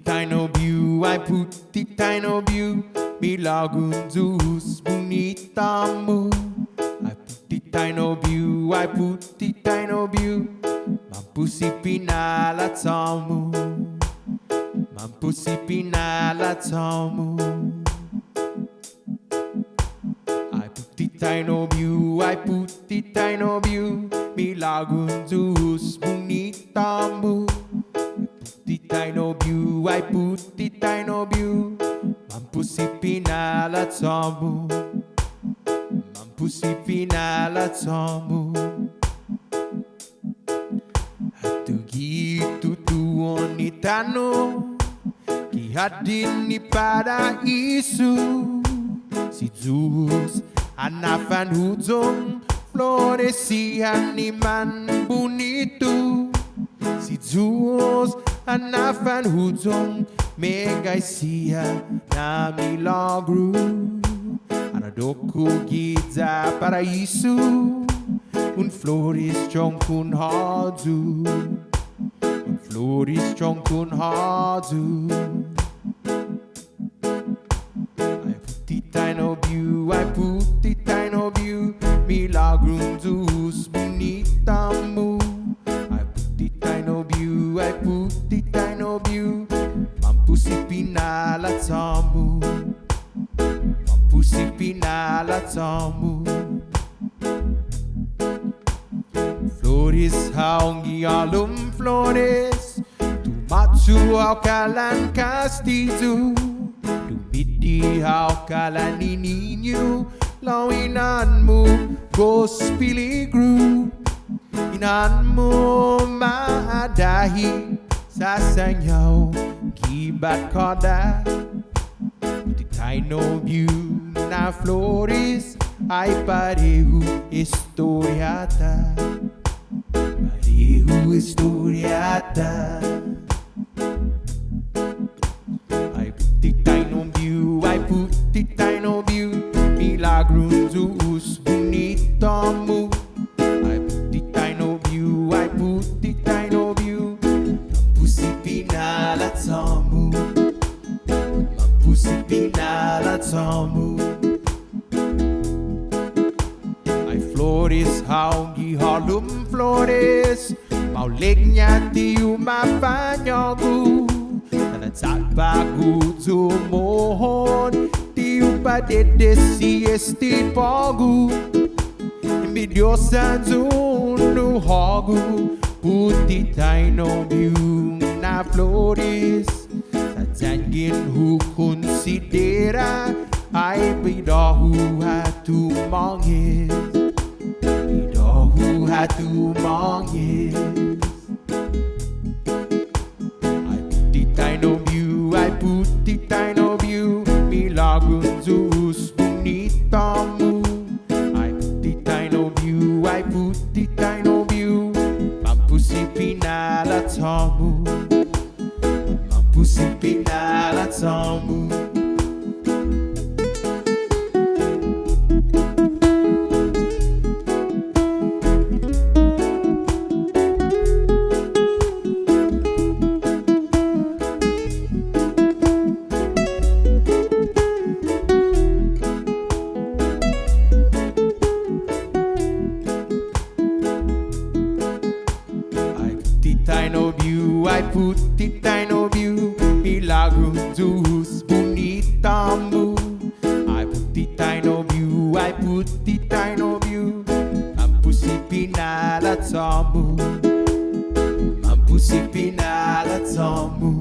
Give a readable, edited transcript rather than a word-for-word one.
putitain of you, I putitain of you, milagunzus bonitamu. I putitain of you, I putitain of you, mampusi pinalatamu, mampusi pinalatamu. I putitain of you, I putitain of you, milagunzus bonitamu. Putitain of you, I putitain of you, mampusi pinalatamu, mampusi pinalatamu. Hatugitu tuonitano, ki hadin ni paraiso. Si Jesus anafan hudong floresihan ni man bonito. Si Jesus anafan hudong megaisia na milagro. Anadoko giza paraiso, un flores chong kun hadu, un flores chong kun hadu. Putitain of you, I putitain of you, milagrunzus bonitamu. I putitain of you, I putitain of you, mampusi pinalatamu, mampusi pinalatamu. Flores haungi alum flores, tu matu au kalan castizo. Dumidi hau kalani ninyo, lau inanmu gospiligru. Inanmu maadahi sa sanyaw gibat koda. Putitain of you na flores ay pareho historiata, pareho historiata. I putitain of you, milagrunzus bonitamu. I putitain of you, I putitain of you, mampusi pinalatamu, mampusi pinalatamu. Ay flores haungi halum flores, maulegnya tiu mapanyagu. Saat bagu tumohon, tiu padede si esti pogu. Envidiosa zunu hogu, putitain of you na flores. Sa jangin hu considera, ay bidahu hatu mongis, bidahu hatu mongis. I putitain of you, milagunzus bonitamu. I putitain of you, I putitain of you, mampusi pinalatamu, mampusi pinalatamu. I putitain of you, milagrunzus bonitamu. I putitain of you, I putitain of you, mampusi pinalatamu, mampusi pinalatamu.